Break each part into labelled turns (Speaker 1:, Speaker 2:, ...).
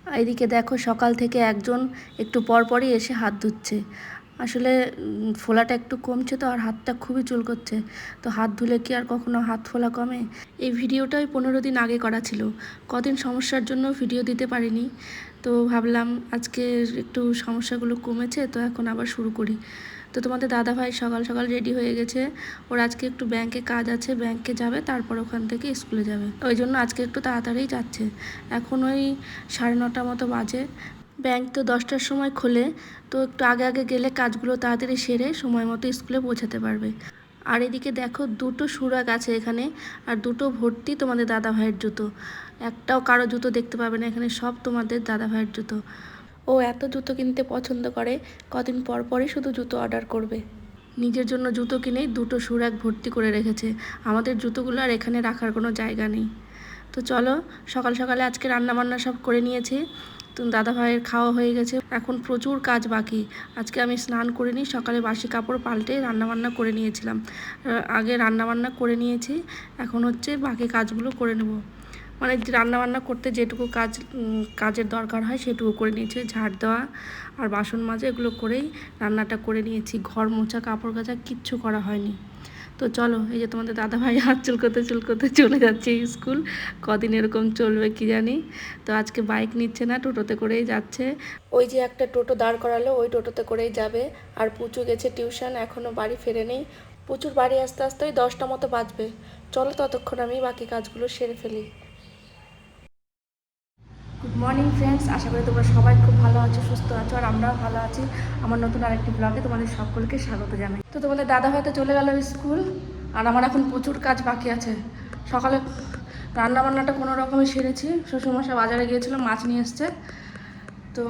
Speaker 1: এদিকে দেখো সকাল থেকে একজন একটু পরপরই এসে হাত ধুচ্ছে। আসলে ফোলাটা একটু কমছে তো, আর হাতটা খুবই চুল করছে। তো হাত ধুলে কি আর কখনো হাত ফোলা কমে? এই ভিডিওটা ওই 15 দিন আগে করা ছিল। কদিন সমস্যার জন্য ভিডিও দিতে পারিনি। তো ভাবলাম আজকে একটু সমস্যাগুলো কমেছে, তো এখন আবার শুরু করি। তো তোমাদের দাদাভাই সকাল সকাল রেডি হয়ে গেছে। ওর আজকে একটু ব্যাংকে কাজ আছে, ব্যাংকে যাবে, তারপর ওখান থেকে স্কুলে যাবে। ওই জন্য আজকে একটু তাড়াতাড়ি যাচ্ছে। এখন ওই 9:30 মতো বাজে। ব্যাংক তো 10টার সময় খোলে, তো একটু আগে আগে গেলে কাজগুলো তাড়াতাড়ি সেরে সময় মতো স্কুলে পৌঁছাতে পারবে। আর এদিকে দেখো দুটো সুরাগ আছে এখানে, আর দুটো ভর্তি তোমাদের দাদা ভাইয়ের জুতো। একটাও কারো জুতো দেখতে পাবে না এখানে, সব তোমাদের দাদা ভাইয়ের জুতো। ও এত জুতো কিনতে পছন্দ করে, কদিন পর পরই শুধু জুতো অর্ডার করবে। নিজের জন্য জুতো কিনেই দুটো সুরাগ ভর্তি করে রেখেছে। আমাদের জুতোগুলো আর এখানে রাখার কোনো জায়গা নেই। তো চলো, সকাল সকালে আজকে রান্নাবান্না সব করে নিয়েছি। তো দাদা ভাইয়ের খাওয়া হয়ে গেছে, এখন প্রচুর কাজ বাকি। আজকে আমি স্নান করে নিই, সকালে বাসি কাপড় পাল্টে রান্নাবান্না করে নিয়েছিলাম। আগে রান্নাবান্না করে নিয়েছি, এখন হচ্ছে বাকি কাজগুলো করে নেব। মানে রান্নাবান্না করতে যেটুকু কাজের দরকার হয় সেটুকু করে নিয়েছি। ঝাড় দেওয়া আর বাসন মাজা এগুলো করেই রান্নাটা করে নিয়েছি। ঘর মোছা কাপড় কাচা কিচ্ছু করা হয়নি। তো চলো, এই যে তোমাদের দাদাভাই হাত চুলকোতে চলে যাচ্ছে স্কুল। কদিন এরকম চলবে কি জানি। তো আজকে বাইক নিচ্ছে না, টোটোতে করেই যাচ্ছে। ওই যে একটা টোটো দাঁড় করালো, ওই টোটোতে করেই যাবে। আর পুচু গেছে টিউশন, এখনও বাড়ি ফেরেনি। পুচুর বাড়ি আসতে আসতে ওই 10টা মতো বাজবে। চলো ততক্ষণ আমি বাকি কাজগুলো সেরে ফেলি। গুড মর্নিং ফ্রেন্ডস, আশা করি তোমরা সবাই খুব ভালো আছো, সুস্থ আছো, আর আমরাও ভালো আছি। আমার নতুন আরেকটি ব্লগে তোমাদের সকলকে স্বাগত জানাই। তো তোমাদের দাদা হয়তো চলে গেল স্কুল, আর আমার এখন প্রচুর কাজ বাকি আছে। সকালে রান্নাবান্নাটা কোনো রকমে সেরেছি। শ্বশুরমশাই বাজারে গিয়েছিল, মাছ নিয়ে এসছে। তো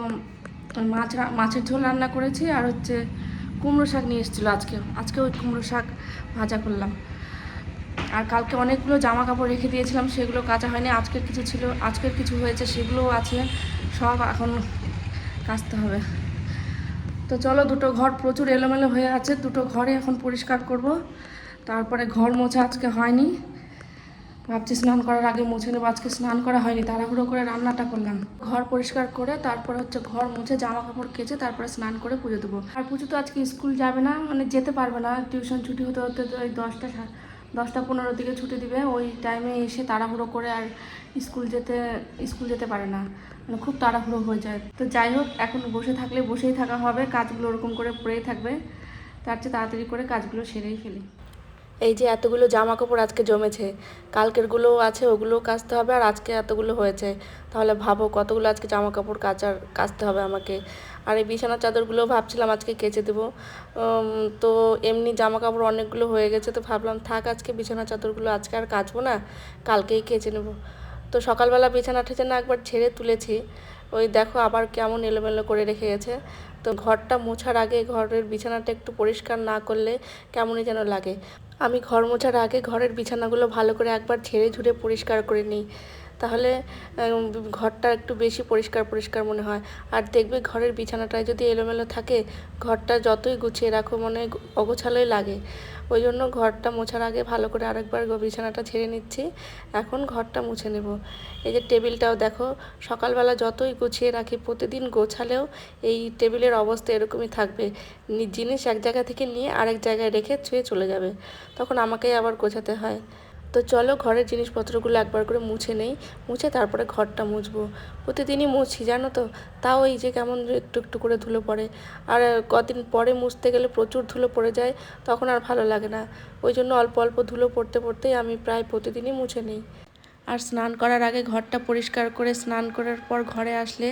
Speaker 1: মাছের ঝোল রান্না করেছি, আর হচ্ছে কুমড়ো শাক নিয়ে এসেছিলো আজকে ওই কুমড়ো শাক ভাজা করলাম। আর কালকে অনেকগুলো জামা কাপড় রেখে দিয়েছিলাম, সেগুলো কাচা হয়নি। আজকের কিছু হয়েছে, সেগুলোও আছে, সব এখন কাচতে হবে। তো চলো, দুটো ঘর প্রচুর এলোমেলো হয়ে আছে, দুটো ঘরে এখন পরিষ্কার করব। তারপরে ঘর মোছা আজকে হয়নি, ভাবছি স্নান করার আগে মুছে নেবো। আজকে স্নান করা হয়নি, তাড়াহুড়ো করে রান্নাটা করলাম। ঘর পরিষ্কার করে তারপরে হচ্ছে ঘর মুছে জামা কাপড় কেচে তারপরে স্নান করে পুজো দেবো। আর পুজো তো আজকে স্কুল যাবে না, মানে যেতে পারবে না। টিউশন ছুটি হতে হতে ওই 10টা 15 দিকে ছুটি দিবে। ওই টাইমে এসে তাড়াহুড়ো করে আর স্কুল যেতে পারে না, মানে খুব তাড়াহুড়ো হয়ে যায়। তো যাই হোক, এখন বসে থাকলে বসেই থাকা হবে, কাজগুলো ওরকম করে পড়েই থাকবে। তার চেয়ে তাড়াতাড়ি করে কাজগুলো সেরেই ফেলি। এই যে এতগুলো জামা কাপড় আজকে জমেছে, কালকেরগুলোও আছে, ওগুলোও কাচতে হবে, আর আজকে এতগুলো হয়েছে। তাহলে ভাবো কতগুলো আজকে জামা কাপড় কাচতে হবে আমাকে। আর এই বিছানার চাদরগুলোও ভাবছিলাম আজকে কেচে দেবো। তো এমনি জামা কাপড় অনেকগুলো হয়ে গেছে, তো ভাবলাম থাক, আজকে বিছানার চাদরগুলো আজকে আর কাচবো না, কালকেই কেচে নেবো। তো সকালবেলা বিছানা ঠেছানা একবার ঝেড়ে তুলেছি, ওই দেখো আবার কেমন এলোমেলো করে রেখে গেছে। তো ঘরটা মোছার আগে ঘরের বিছানাটা একটু পরিষ্কার না করলে কেমনই যেন লাগে। আমি ঘর মোছার আগে ঘরের বিছানাগুলো ভালো করে একবার ঝেড়ে ঝুড়ে পরিষ্কার করে নিই, তাহলে ঘরটা একটু বেশি পরিষ্কার মনে হয়। আর দেখবে ঘরের বিছানাটায় যদি এলোমেলো থাকে, ঘরটা যতই গুছিয়ে রাখো মনে অগোছালোই লাগে। ওই জন্য ঘরটা মোছার আগে ভালো করে আরেকবার বিছানাটা ঝেড়ে নিচ্ছি। এখন ঘরটা মুছে নেব। এই যে টেবিলটাও দেখো, সকালবেলা যতই গুছিয়ে রাখি, প্রতিদিন গোছালেও এই টেবিলের অবস্থা এরকমই থাকবে। জিনিস এক জায়গা থেকে নিয়ে আরেক জায়গায় রেখে ছুঁয়ে চলে যাবে, তখন আমাকেই আবার গোছাতে হয়। তো চলো ঘরের জিনিসপত্রগুলো একবার করে মুছে নেই, মুছে তারপরে ঘরটা মুছবো। প্রতিদিনই মুছি জানো তো, তাও এই যে কেমন একটু একটু করে ধুলো পড়ে। আর কদিন পরে মুছতে গেলে প্রচুর ধুলো পড়ে যায়, তখন আর ভালো লাগে না। ওই জন্য অল্প অল্প ধুলো পড়তেই আমি প্রায় প্রতিদিনই মুছে নিই। আর স্নান করার আগে ঘরটা পরিষ্কার করে স্নান করার পর ঘরে আসলে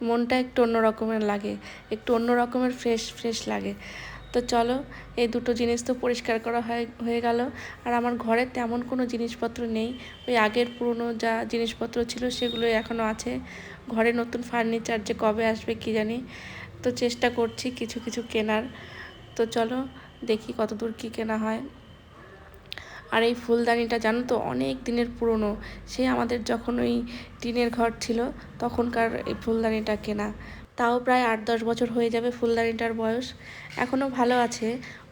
Speaker 1: মনটা একটু অন্য রকমের লাগে, একটু অন্য রকমের ফ্রেশ লাগে। তো চলো, এই দুটো জিনিস তো পরিষ্কার করা হয়ে গেল। আর আমার ঘরে তেমন কোনো জিনিসপত্র নেই, ওই আগের পুরনো যা জিনিসপত্র ছিল সেগুলোই এখনও আছে। ঘরে নতুন ফার্নিচার যে কবে আসবে কি জানি। তো চেষ্টা করছি কিছু কিছু কেনার। তো চলো দেখি কতদূর কি কেনা হয়। আর এই ফুলদানিটা জানো তো অনেক দিনের পুরনো, সে আমাদের যখন ওই টিনের ঘর ছিল তখনকার এই ফুলদানিটা কেনা। তাও প্রায় 8-10 বছর হয়ে যাবে ফুলদানিটার বয়স, এখনও ভালো আছে।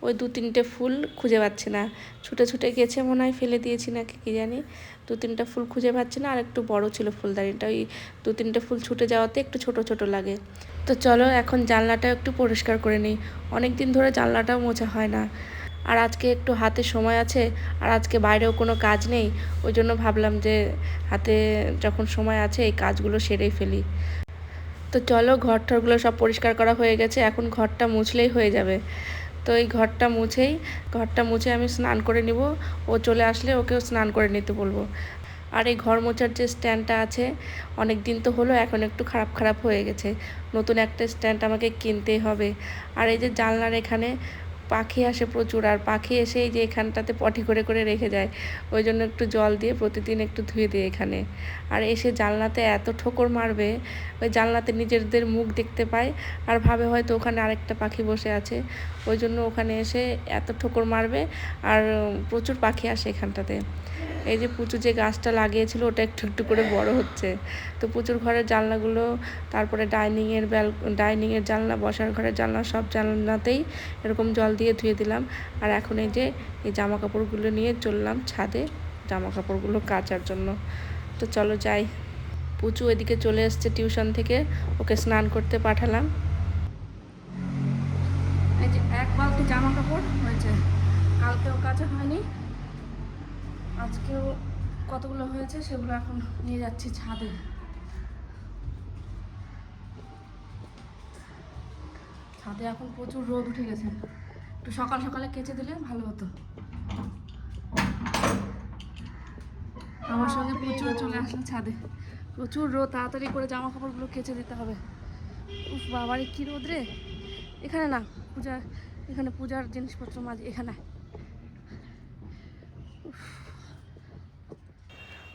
Speaker 1: ওই 2-3টে ফুল খুঁজে পাচ্ছি না, ছুটে গেছে মনে হয়, ফেলে দিয়েছি নাকি কি জানি। 2-3টা ফুল খুঁজে পাচ্ছি না, আর একটু বড় ছিল ফুলদানিটা, ওই 2-3টে ফুল ছুটে যাওয়াতে একটু ছোট ছোট লাগে। তো চলো এখন জানলাটা একটু পরিষ্কার করে নিই, অনেক দিন ধরে জানলাটাও মোছা হয় না। আর আজকে একটু হাতে সময় আছে, আর আজকে বাইরেও কোনো কাজ নেই, ওই জন্য ভাবলাম যে হাতে যখন সময় আছে এই কাজগুলো সেরেই ফেলি। তো চলো ঘরটারগুলো সব পরিষ্কার করা হয়ে গেছে, এখন ঘরটা মুছলেই হয়ে যাবে। তো এই ঘরটা মুছে আমি স্নান করে নিব, ও চলে আসলে ওকেও স্নান করে নিতে বলবো। আর এই ঘর মোছার যে স্ট্যান্ডটা আছে, অনেক দিন তো হলো, এখন একটু খারাপ খারাপ হয়ে গেছে, নতুন একটা স্ট্যান্ড আমাকে কিনতেই হবে। আর এই যে জানলার এখানে পাখি আসে প্রচুর, আর পাখি এসে এই যে এখানটাতে পটি করে করে রেখে যায়, ওই জন্য একটু জল দিয়ে প্রতিদিন একটু ধুয়ে দিই এখানে। আর এসে জানলাতে এত ঠোকর মারবে, ওই জানলাতে নিজেদের মুখ দেখতে পায় আর ভাবে হয়তো ওখানে আরেকটা পাখি বসে আছে, ওই জন্য ওখানে এসে এত ঠোকর মারবে। আর প্রচুর পাখি আসে এখানটাতে। এই যে পুচু যে গাছটা লাগিয়েছিল ওটা একটু একটু করে বড় হচ্ছে। তো পুচুর ঘরের জানলাগুলো, তারপরে ডাইনিংয়ের জানলা, বসার ঘরের জানলা, সব জানলাতেই এরকম জল দিয়ে ধুয়ে দিলাম। আর এখন এই যে এই জামা কাপড়গুলো নিয়ে চললাম ছাদে জামা কাপড়গুলো কাচার জন্য। তো চলো যাই। পুচু এদিকে চলে এসছে টিউশন থেকে, ওকে স্নান করতে পাঠালাম। এই যে এক বালতি জামা কাপড় হয়েছে, কালকেও কাচা হয়নি, আজকেও কতগুলো হয়েছে সেগুলো এখন নিয়ে যাচ্ছি ছাদে। ছাদে এখন প্রচুর রোদ উঠে গেছে, একটু সকাল সকালে কেচে দিলে ভালো হতো। আমার সঙ্গে প্রচুর চলে আসলো ছাদে, প্রচুর রোদ, তাড়াতাড়ি করে জামা কাপড়গুলো কেচে দিতে হবে। উফ বাবারে কি রোদ রে! এখানে না, এখানে পূজার জিনিসপত্র মাঝে এখানে।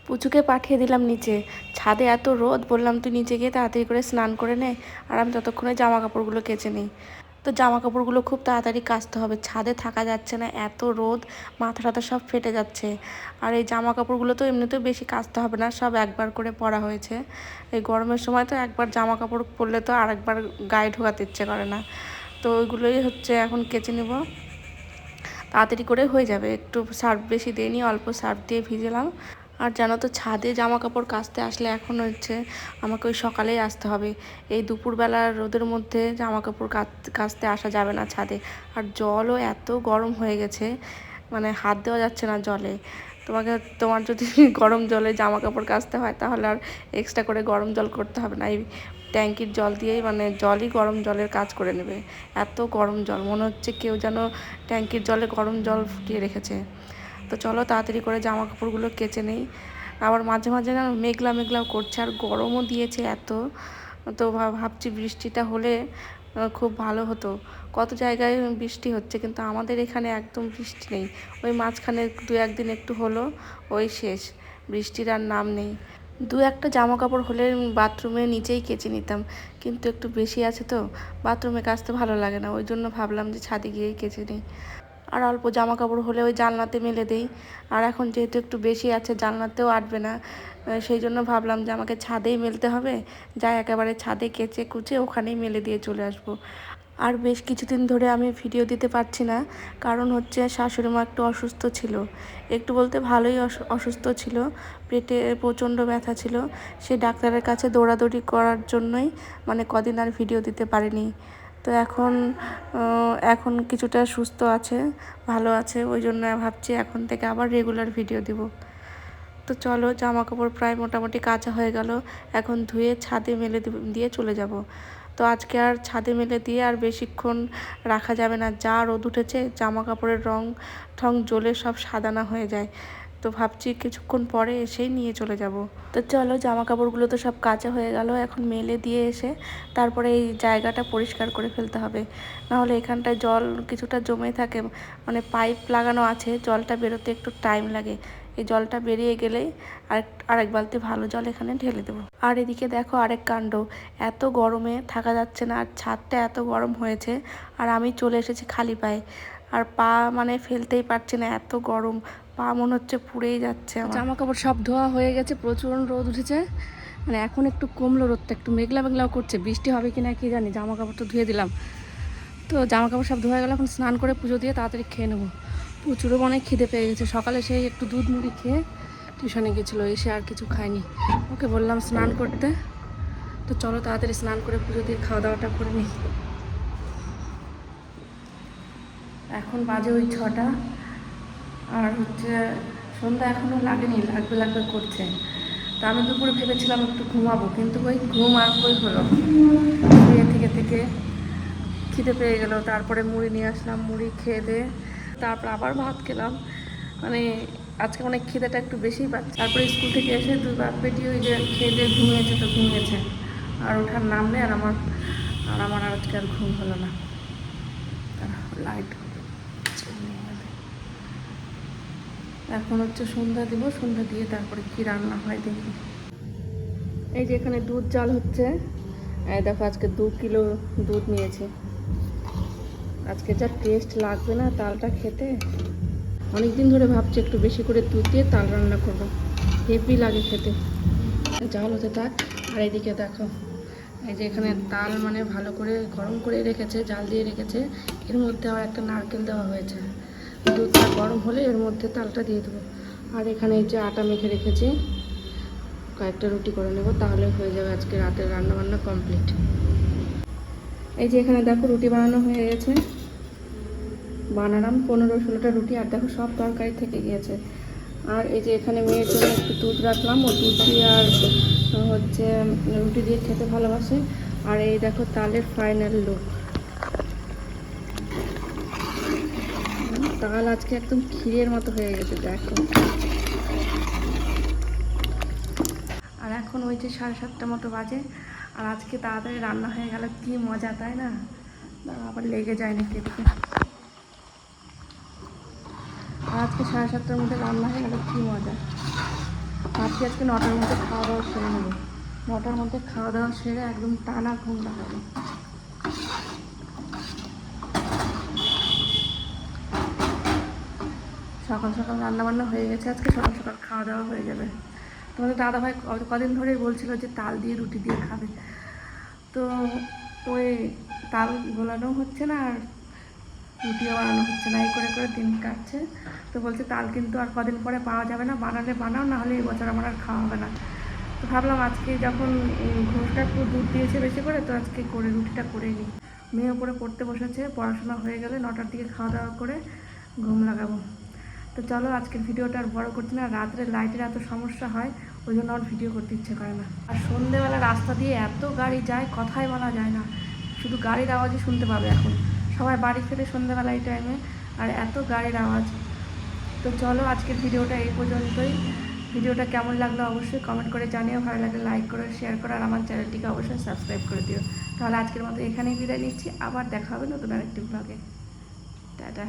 Speaker 1: পুচুকে পাঠিয়ে দিলাম নিচে, ছাদে এত রোদ, বললাম তুই নিচে গিয়ে তাড়াতাড়ি করে স্নান করে নে, আর আমি ততক্ষণে জামা কাপড়গুলো কেচে নিই। তো জামা কাপড়গুলো খুব তাড়াতাড়ি কাচতে হবে, ছাদে থাকা যাচ্ছে না, এত রোদ, মাথা টাথা সব ফেটে যাচ্ছে। আর এই জামা কাপড়গুলো তো এমনিতেও বেশি কাচতে হবে না, সব একবার করে পরা হয়েছে। এই গরমের সময় তো একবার জামা কাপড় পরলে তো আরেকবার গায়ে ঢোকাতে ইচ্ছে করে না। তো ওইগুলোই হচ্ছে এখন কেচে নেব, তাড়াতাড়ি করে হয়ে যাবে। একটু সার্ফ বেশি দিইনি, অল্প সার্ফ দিয়ে ভিজলাম। আর জানো তো ছাদে জামা কাপড় কাচতে আসলে এখন হচ্ছে আমাকে ওই সকালেই আসতে হবে, এই দুপুরবেলার রোদের মধ্যে জামা কাপড় কাচতে আসা যাবে না ছাদে। আর জলও এত গরম হয়ে গেছে, মানে হাত দেওয়া যাচ্ছে না জলে। তোমার যদি গরম জলে জামা কাপড় কাচতে হয় তাহলে আর এক্সট্রা করে গরম জল করতে হবে না, এই ট্যাঙ্কির জল দিয়েই, মানে জলই গরম জলের কাজ করে নেবে। এত গরম জল, মনে হচ্ছে কেউ যেন ট্যাঙ্কির জলে গরম জল ফুটিয়ে রেখেছে। তো চলো তাড়াতাড়ি করে জামা কাপড়গুলো কেচে নেই। আবার মাঝে মাঝে না মেঘলা মেঘলাও করছে, আর গরমও দিয়েছে এত। তো ভাবছি বৃষ্টিটা হলে খুব ভালো হতো। কত জায়গায় বৃষ্টি হচ্ছে, কিন্তু আমাদের এখানে একদম বৃষ্টি নেই। ওই মাঝখানে 2-1 দিন একটু হলো, ওই শেষ, বৃষ্টির আর নাম নেই। 2-1টা জামা কাপড় হলে বাথরুমে নিচেই কেচে নিতাম, কিন্তু একটু বেশি আছে তো বাথরুমে কাচতে ভালো লাগে না, ওই জন্য ভাবলাম যে ছাদে গিয়েই কেচে নিই। আর অল্প জামা কাপড় হলে ওই জানলাতে মেলে দেই। আর এখন যেহেতু একটু বেশি আছে, জানলাতেও আটবে না, সেই জন্য ভাবলাম যে আমাকে ছাদেই মেলতে হবে, যাই একেবারে ছাদে কেচে কুচে ওখানেই মেলে দিয়ে চলে আসবো। আর বেশ কিছুদিন ধরে আমি ভিডিও দিতে পারছি না, কারণ হচ্ছে শাশুড়ি মা একটু অসুস্থ ছিল, একটু বলতে ভালোই অসুস্থ ছিল, পেটে প্রচণ্ড ব্যথা ছিল। সে ডাক্তারের কাছে দৌড়াদৌড়ি করার জন্যই মানে কদিন আর ভিডিও দিতে পারিনি। তো এখন কিছুটা সুস্থ আছে, ভালো আছে, ওই জন্য ভাবছি এখন থেকে আবার রেগুলার ভিডিও দিব। তো চলো জামা কাপড় প্রায় মোটামুটি কাচা হয়ে গেল, এখন ধুয়ে ছাদে মেলে দিয়ে চলে যাব। তো আজকে আর ছাদে মেলে দিয়ে আর বেশিক্ষণ রাখা যাবে না, যা রোদ উঠেছে, জামা কাপড়ের রং ঠং জ্বলে সব সাদানা হয়ে যায়। তো ভাবছি কিছুক্ষণ পরে এসেই নিয়ে চলে যাব। তো চলো জামা কাপড়গুলো তো সব কাচা হয়ে গেল, এখন মেলে দিয়ে এসে তারপরে এই জায়গাটা পরিষ্কার করে ফেলতে হবে, নাহলে এখানটায় জল কিছুটা জমে থাকে, মানে পাইপ লাগানো আছে, জলটা বেরোতে একটু টাইম লাগে। এই জলটা বেরিয়ে গেলেই আরেক বালতি ভালো জল এখানে ঢেলে দেবো। আর এদিকে দেখো আরেক কাণ্ড, এত গরমে থাকা যাচ্ছে না, আর ছাদটা এত গরম হয়েছে, আর আমি চলে এসেছি খালি পায়ে, আর পা মানে ফেলতেই পারছি না, এত গরম, পা মনে হচ্ছে পুড়েই যাচ্ছে। জামা কাপড় সব ধোয়া হয়ে গেছে, প্রচুর রোদ উঠেছে, মানে এখন একটু কমলো রোদটা, একটু মেঘলা মেঘলাও করছে, বৃষ্টি হবে কিনা কি জানি। জামা কাপড় তো ধুয়ে দিলাম, তো জামা কাপড় সব ধোয়া গেল, এখন স্নান করে পুজো দিয়ে তাড়াতাড়ি খেয়ে নেবো। প্রচুরও অনেক খিদে পেয়ে গেছে, সকালে সেই একটু দুধ মুড়ি খেয়ে টিউশনে গেছিলো, এসে আর কিছু খায়নি। ওকে বললাম স্নান করতে, তো চলো তাড়াতাড়ি স্নান করে পুজো দিয়ে খাওয়া দাওয়াটা করে নিই। এখন বাজে ওই 6টা, আর হচ্ছে সন্ধ্যা এখনও লাগেনি, লাগবে লাগবে করছে। তা আমি দুপুরে ভেবেছিলাম একটু ঘুমাবো, কিন্তু ওই ঘুম আর কই হলো, শুয়ে থেকে খিদে পেয়ে গেলো। তারপরে মুড়ি নিয়ে আসলাম, মুড়ি খেয়ে দিয়ে তারপর আবার ভাত খেলাম। মানে আজকে অনেক খিদেটা একটু বেশিই পাচ্ছে। তারপরে স্কুল থেকে এসে 2 বাপ বেটি ওই যে খেয়ে দিয়ে ঘুমিয়েছে, তো ঘুমিয়েছে, আর ওঠার নাম নেই। আর আমার আজকে আর ঘুম হলো না। লাইট এখন হচ্ছে সন্ধ্যা দিব, সন্ধ্যা দিয়ে তারপরে কি রান্না হয় দেখি। এই যে এখানে দুধ জাল হচ্ছে, এই দেখো আজকে 2 কিলো দুধ নিয়েছে। আজকে যা টেস্ট লাগবে না তালটা খেতে, অনেকদিন ধরে ভাবছি একটু বেশি করে দুধ দিয়ে তাল রান্না করবো, হেভি লাগে খেতে। জাল হতে থাক। আর এইদিকে দেখো, এই যে এখানে তাল মানে ভালো করে গরম করে রেখেছে, জাল দিয়ে রেখেছে, এর মধ্যে আবার একটা নারকেল দেওয়া হয়েছে। দুধটা গরম হলে এর মধ্যে তালটা দিয়ে দেবো। আর এখানে এই যে আটা মেখে রেখেছি, কয়েকটা রুটি করে নেব, তাহলে হয়ে যাবে আজকে রাতের রান্নাবান্না কমপ্লিট। এই যে এখানে দেখো রুটি বানানো হয়ে গেছে, বানালাম 15-16টা রুটি, আর দেখো সব তরকারি থেকে গিয়েছে। আর এই যে এখানে মেয়ের জন্য একটু দুধ রাখলাম, ও দুধ দিয়ে আর হচ্ছে রুটি দিয়ে খেতে ভালোবাসে। আর এই দেখো তালের ফাইনাল লুক। তাল আজকে একদম ক্ষীরের মতো হয়ে গেছে দেখো। আর এখন ওই যে 7:30 মতো বাজে, আর আজকে তাড়াতাড়ি রান্না হয়ে গেল, কি মজা তাই না? আবার লেগে যায় নাকি এদিকে। আর আজকে 7:30টার মধ্যে রান্না হয়ে গেল, কি মজা। ভাবছি আজকে 9টার মধ্যে খাওয়া দাওয়া সেরে নেবো, 9টার মধ্যে খাওয়া দাওয়া সেরে একদম টানা ঘুম লাগাবো। সকাল সকাল রান্নাবান্না হয়ে গেছে, আজকে সকাল সকাল খাওয়া দাওয়া হয়ে যাবে। তোমাদের দাদাভাই কদিন ধরেই বলছিল যে তাল দিয়ে রুটি দিয়ে খাবে, তো ওই তাল গোলানো হচ্ছে না আর রুটিও বানানো হচ্ছে না, এই করে করে দিন কাটছে। তো বলছে তাল কিন্তু আর কদিন পরে পাওয়া যাবে না, বানালে বানাও, না হলে এবছর আমার আর খাওয়া হবে না। তো ভাবলাম আজকে যখন ঘোষটা একটু দুধ দিয়েছে বেশি করে, তো আজকে করে রুটিটা করেই নিই। মেয়ে ওপরে পড়তে বসেছে, পড়াশোনা হয়ে গেলে 9টার দিকে খাওয়া দাওয়া করে ঘুম লাগাবো। তো চলো আজকের ভিডিওটা আর বড় করছি না, রাত্রে লাইটের এত সমস্যা হয়, ওই জন্য আর ভিডিও করতে ইচ্ছে করে না। আর সন্ধেবেলা রাস্তা দিয়ে এত গাড়ি যায়, কথাই বলা যায় না, শুধু গাড়ির আওয়াজই শুনতে পাবে এখন। সবাই বাড়ি ফেরে সন্ধেবেলা এই টাইমে, আর এত গাড়ির আওয়াজ। তো চলো আজকের ভিডিওটা এই পর্যন্তই। ভিডিওটা কেমন লাগলো অবশ্যই কমেন্ট করে জানিও, ভালো লাগলে লাইক করো, শেয়ার করো, আর আমার চ্যানেলটিকে অবশ্যই সাবস্ক্রাইব করে দিও। তাহলে আজকের মতো এখানেই বিদায় নিচ্ছি, আবার দেখা হবে নতুন আরেকটি ব্লগে। টাটা।